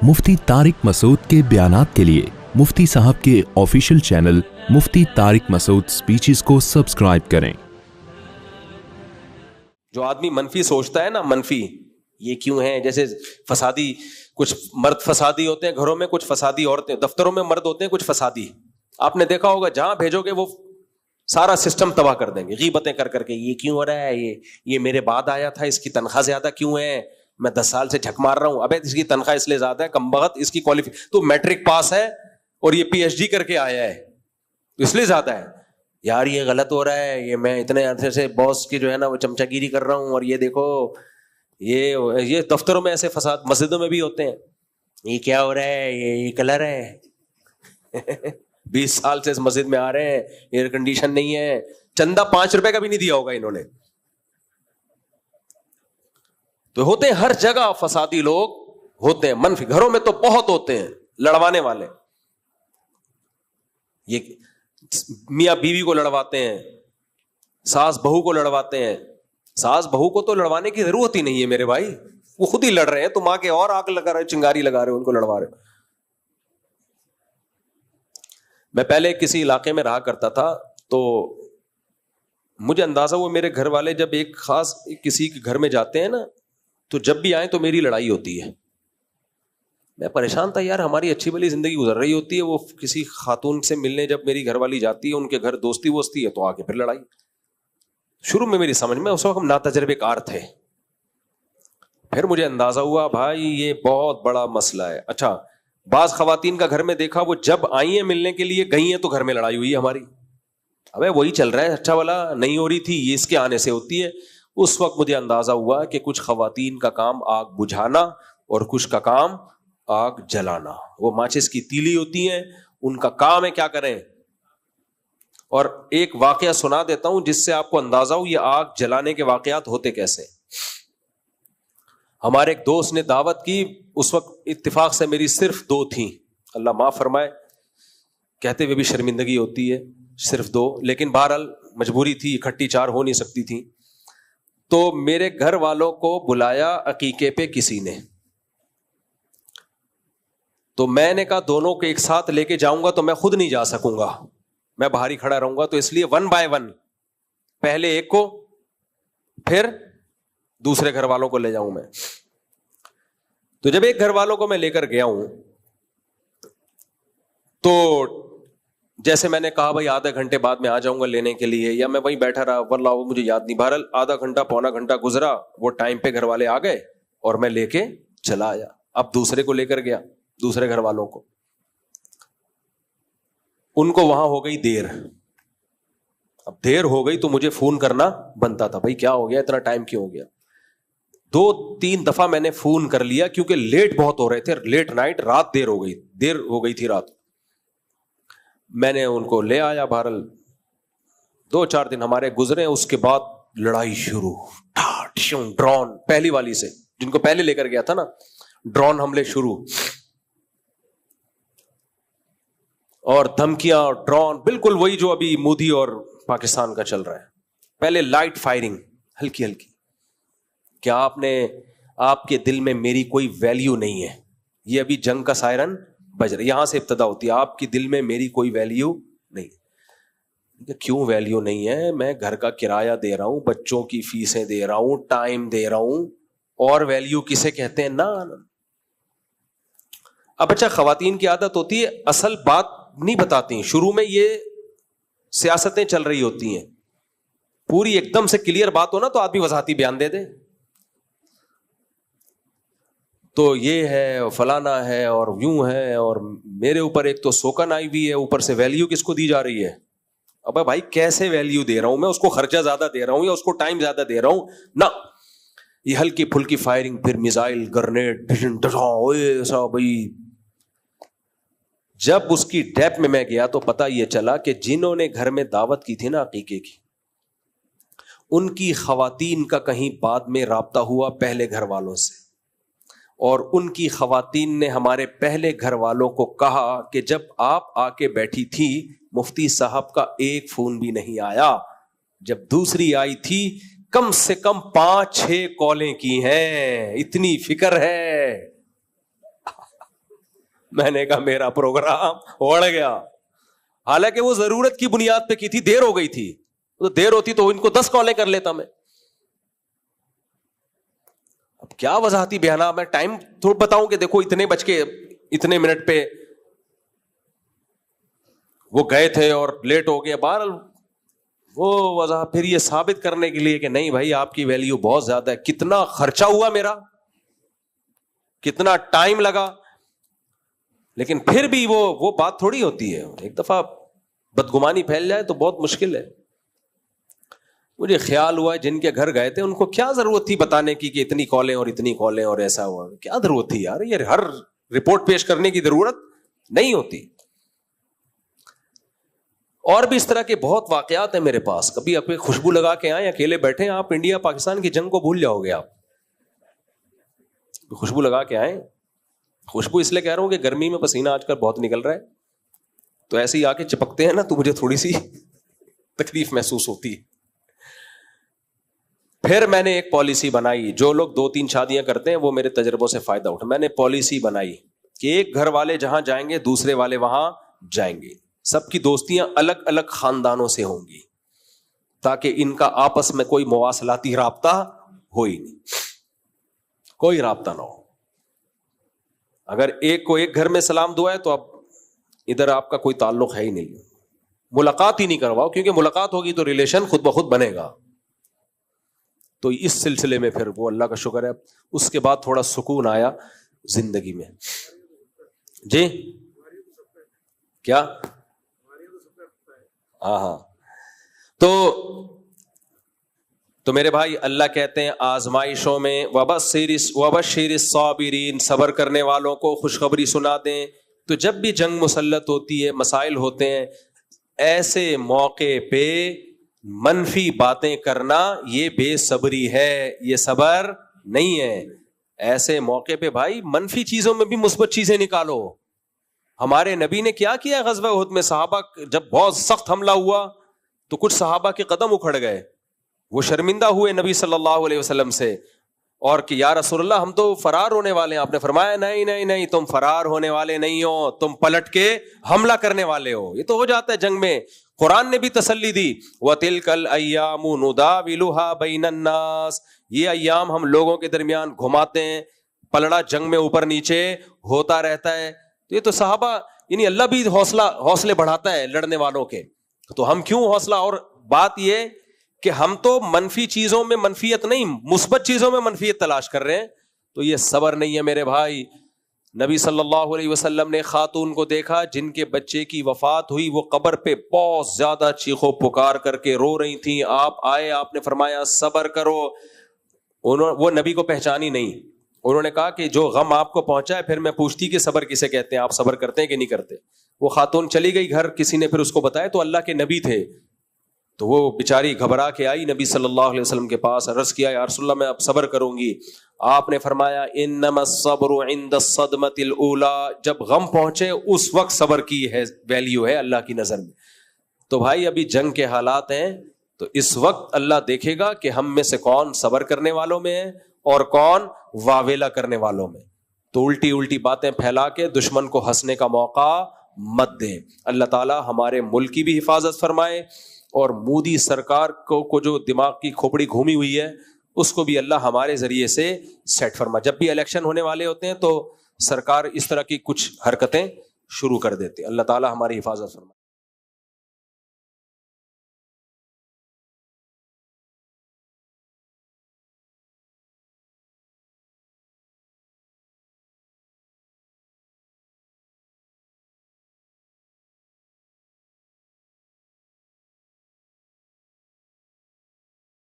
मुफ्ती तारिक मसूद के बयानात के लिए मुफ्ती साहब के ऑफिशियल चैनल मुफ्ती तारिक मसूद स्पीचेस को सब्सक्राइब करें। जो आदमी मनफी सोचता है ना, मनफी ये क्यों है, जैसे फसादी, कुछ मर्द फसादी होते हैं घरों में, कुछ फसादी औरतें, दफ्तरों में मर्द होते हैं कुछ फसादी। आपने देखा होगा जहां भेजोगे वो सारा सिस्टम तबाह कर देंगे, गीबतें कर करके, ये क्यों हो रहा है, ये मेरे बाद आया था, इसकी तनख्वाह ज्यादा क्यों है, मैं 10 साल से झक मार रहा हूं, अबे इसकी तनख्वाह इसलिए ज्यादा है, कमबख्त इसकी क्वालिफिकेशन, तो मैट्रिक पास है और ये पीएचडी करके आया है तो इसलिए ज्यादा है। यार ये गलत हो रहा है, ये मैं इतने अरसे से बॉस की जो है ना वो चमचागिरी कर रहा हूं, और ये देखो ये दफ्तरों में ऐसे फसाद, मस्जिदों में भी होते हैं, ये क्या हो रहा है, ये कलर है 20 साल से इस मस्जिद में आ रहे हैं, एयर कंडीशन नहीं है, चंदा 5 रुपए का भी नहीं दिया होगा इन्होंने। तो होते हैं हर जगह फसादी लोग, होते हैं मनफी, घरों में तो बहुत होते हैं लड़वाने वाले। ये मियां बीवी को लड़वाते हैं, सास बहू को लड़वाते हैं। सास बहू को तो लड़वाने की जरूरत ही नहीं है मेरे भाई, वो खुद ही लड़ रहे हैं, तुम आके और आग लगा रहे हो, चिंगारी लगा रहे हो, उनको लड़वा रहे हो। मैं पहले किसी इलाके में रहा करता था, तो मुझे अंदाजा हुआ मेरे घर वाले जब एक खास किसी के घर में जाते हैं ना, तो जब भी आए तो मेरी लड़ाई होती है। मैं परेशान था यार, हमारी अच्छी भली जिंदगी गुजर रही होती है, वो किसी खातून से मिलने जब मेरी घरवाली जाती है, उनके घर दोस्ती वोस्ती है, तो आके फिर लड़ाई। शुरू में मेरी समझ में, उस वक्त हम नातजुर्बेकार थे, फिर मुझे अंदाजा हुआ भाई ये बहुत बड़ा मसला है। अच्छा, बाज खवातीन का घर में देखा, वो जब आई हैं मिलने के लिए, गई हैं तो घर में लड़ाई हुई है हमारी। अबे वही चल रहा है, अच्छा वाला नहीं हो रही थी, ये इसके आने से होती है। उस वक्त मुझे अंदाजा हुआ कि कुछ खवातीन का काम आग बुझाना और कुछ का काम आग जलाना। वो माचिस की तीली होती हैं, उनका काम है क्या करें। और एक वाकया सुना देता हूं जिससे आपको अंदाजा हो ये आग जलाने के वाकयात होते कैसे। हमारे एक दोस्त ने दावत की, उस वक्त इत्तेफाक से मेरी सिर्फ 2 थी, अल्लाह माफ फरमाए, कहते हुए भी शर्मिंदगी होती है, सिर्फ 2, लेकिन बहरहाल मजबूरी थी, इकट्ठी 4 हो नहीं सकती थी। तो मेरे घर वालों को बुलाया अकीके पे किसी ने, तो मैंने कहा दोनों को एक साथ लेके जाऊंगा तो मैं खुद नहीं जा सकूंगा, मैं बाहर ही खड़ा रहूंगा, तो इसलिए 1 बाय 1 पहले एक को फिर दूसरे घर वालों को ले जाऊं मैं। तो जब एक घर वालों को मैं लेकर गया हूं, तो जैसे मैंने कहा भाई आधे घंटे बाद में आ जाऊंगा लेने के लिए, या मैं वहीं बैठा रहा, वल्लाह मुझे याद नहीं, बहरहाल आधा घंटा पौना घंटा गुजरा, वो टाइम पे घर वाले आ गए और मैं लेके चला आया। अब दूसरे को लेकर गया, दूसरे घर वालों को, उनको वहां हो गई देर। अब देर हो गई तो मुझे फोन करना बनता था, भाई क्या हो गया, इतना टाइम क्यों हो गया। 2-3 दफा मैंने फोन कर लिया, क्योंकि लेट बहुत हो रहे थे, लेट नाइट, रात देर हो गई थी रात। मैंने उनको ले आया, बहरहाल 2-4 दिन हमारे गुजरे, उसके बाद लड़ाई शुरू, ड्रोन पहली वाली से, जिनको पहले लेकर गया था ना, ड्रोन हमले शुरू, और धमकियां और ड्रोन, बिल्कुल वही जो अभी मोदी और पाकिस्तान का चल रहा है। पहले लाइट फायरिंग, हल्की हल्की, क्या आपके दिल में मेरी कोई वैल्यू नहीं है, ये अभी जंग का सायरन बज रहा है, यहां से इब्तदा होती है, आपके दिल में मेरी कोई वैल्यू नहीं। क्यों वैल्यू नहीं है, मैं घर का किराया दे रहा हूं, बच्चों की फीसें दे रहा हूं, टाइम दे रहा हूं, और वैल्यू किसे कहते हैं ना। अब अच्छा, खवातीन की आदत होती है असल बात नहीं बताती, शुरू में ये सियासतें चल रही होती हैं, पूरी एकदम से क्लियर बात हो ना तो आदमी वजाहती बयान दे दे, तो ये है फलाना है और यूं है, और मेरे ऊपर एक तो सोकन आई हुई है, ऊपर से वैल्यू किसको दी जा रही है। अबे भाई कैसे वैल्यू दे रहा हूं मैं, उसको खर्चा ज्यादा दे रहा हूं या उसको टाइम ज्यादा दे रहा हूं ना। ये हल्की फुल्की फायरिंग, फिर मिसाइल, ग्रेनेड, ऐसा भाई। जब उसकी डेप्थ में मैं गया तो पता ये चला कि जिन्होंने घर में दावत की थी ना अकीके की, उनकी खवातीन का कहीं बाद में राब्ता हुआ पहले घर वालों से, और उनकी खवातीन ने हमारे पहले घर वालों को कहा कि जब आप आके बैठी थी मुफ्ती साहब का एक फोन भी नहीं आया, जब दूसरी आई थी कम से कम 5-6 कॉलें की हैं, इतनी फिक्र है। میں نے کہا میرا پروگرام اڑ گیا. حالانکہ وہ ضرورت کی بنیاد پہ کی تھی, دیر ہو گئی تھی. تو دیر ہوتی تو ان کو 10 کالیں کر لیتا میں. اب کیا وضاحتی بیانات, میں ٹائم تھوڑا بتاؤں کہ دیکھو اتنے بج کے اتنے منٹ پہ وہ گئے تھے اور لیٹ ہو گیا. بہرحال وہ وضاحت پھر یہ ثابت کرنے کے لیے کہ نہیں بھائی آپ کی ویلیو بہت زیادہ ہے, کتنا خرچہ ہوا میرا, کتنا ٹائم لگا. لیکن پھر بھی وہ بات تھوڑی ہوتی ہے. ایک دفعہ بدگمانی پھیل جائے تو بہت مشکل ہے. مجھے خیال ہوا جن کے گھر گئے تھے ان کو کیا ضرورت تھی بتانے کی کہ اتنی کالیں اور اتنی کالیں اور ایسا ہوا, کیا ضرورت تھی یار, یہ ہر رپورٹ پیش کرنے کی ضرورت نہیں ہوتی. اور بھی اس طرح کے بہت واقعات ہیں میرے پاس. کبھی آپ خوشبو لگا کے آئیں, اکیلے بیٹھے, آپ انڈیا پاکستان کی جنگ کو بھول جاؤ گے. آپ خوشبو لگا کے آئیں. خوشبو اس لیے کہہ رہا ہوں کہ گرمی میں پسینہ آج کل بہت نکل رہا ہے, تو ایسے ہی آ کے چپکتے ہیں نا تو مجھے تھوڑی سی تکلیف محسوس ہوتی ہے. پھر میں نے ایک پالیسی بنائی, جو لوگ 2-3 شادیاں کرتے ہیں وہ میرے تجربوں سے فائدہ اٹھا. میں نے پالیسی بنائی کہ ایک گھر والے جہاں جائیں گے دوسرے والے وہاں جائیں گے. سب کی دوستیاں الگ الگ خاندانوں سے ہوں گی تاکہ ان کا آپس میں کوئی مواصلاتی رابطہ ہو ہی نہیں, کوئی رابطہ نہ ہو. اگر ایک کو ایک گھر میں سلام دعا ہے تو اب ادھر آپ کا کوئی تعلق ہے ہی نہیں. ملاقات ہی نہیں کرواؤ, کیونکہ ملاقات ہوگی تو ریلیشن خود بخود بنے گا. تو اس سلسلے میں پھر وہ اللہ کا شکر ہے اس کے بعد تھوڑا سکون آیا زندگی میں. جی کیا؟ ہاں. تو میرے بھائی اللہ کہتے ہیں آزمائشوں میں وبشر الصابرین, صبر کرنے والوں کو خوشخبری سنا دیں. تو جب بھی جنگ مسلط ہوتی ہے, مسائل ہوتے ہیں, ایسے موقع پہ منفی باتیں کرنا یہ بے صبری ہے, یہ صبر نہیں ہے. ایسے موقع پہ بھائی منفی چیزوں میں بھی مثبت چیزیں نکالو. ہمارے نبی نے کیا کیا غزوہ احد میں؟ صحابہ جب بہت سخت حملہ ہوا تو کچھ صحابہ کے قدم اکھڑ گئے, وہ شرمندہ ہوئے نبی صلی اللہ علیہ وسلم سے, اور کہ یا رسول اللہ ہم تو فرار ہونے والے ہیں. آپ نے فرمایا نہیں نہیں نہیں, تم فرار ہونے والے نہیں ہو, تم پلٹ کے حملہ کرنے والے ہو. یہ تو ہو جاتا ہے جنگ میں. قرآن نے بھی تسلی دی, وَتِلْكَ الْأَيَّامُ نُدَاوِلُهَا بَيْنَ النَّاسِ, یہ ایام ہم لوگوں کے درمیان گھماتے ہیں, پلڑا جنگ میں اوپر نیچے ہوتا رہتا ہے. تو یہ تو صحابہ, یعنی اللہ بھی حوصلے بڑھاتا ہے لڑنے والوں کے, تو ہم کیوں حوصلہ. اور بات یہ کہ ہم تو منفی چیزوں میں منفیت نہیں, مثبت چیزوں میں منفیت تلاش کر رہے ہیں, تو یہ صبر نہیں ہے میرے بھائی. نبی صلی اللہ علیہ وسلم نے خاتون کو دیکھا جن کے بچے کی وفات ہوئی, وہ قبر پہ بہت زیادہ چیخو پکار کر کے رو رہی تھیں. آپ آئے, آپ نے فرمایا صبر کرو. وہ نبی کو پہچانی نہیں. انہوں نے کہا کہ جو غم آپ کو پہنچا ہے, پھر میں پوچھتی کہ صبر کسے کہتے ہیں, آپ صبر کرتے ہیں کہ نہیں کرتے. وہ خاتون چلی گئی گھر, کسی نے پھر اس کو بتایا تو اللہ کے نبی تھے. تو وہ بیچاری گھبرا کے آئی نبی صلی اللہ علیہ وسلم کے پاس, عرض کیا یا رسول اللہ میں اب صبر کروں گی. آپ نے فرمایا انما الصبر عند الصدمۃ الاولى, جب غم پہنچے اس وقت صبر کی ہے ویلیو ہے اللہ کی نظر میں. تو بھائی ابھی جنگ کے حالات ہیں, تو اس وقت اللہ دیکھے گا کہ ہم میں سے کون صبر کرنے والوں میں ہے اور کون واویلا کرنے والوں میں. تو الٹی الٹی باتیں پھیلا کے دشمن کو ہنسنے کا موقع مت دیں. اللہ تعالی ہمارے ملک کی بھی حفاظت فرمائے, اور مودی سرکار کو جو دماغ کی کھوپڑی گھومی ہوئی ہے اس کو بھی اللہ ہمارے ذریعے سے سیٹ فرما. جب بھی الیکشن ہونے والے ہوتے ہیں تو سرکار اس طرح کی کچھ حرکتیں شروع کر دیتے. اللہ تعالی ہماری حفاظت فرمائے.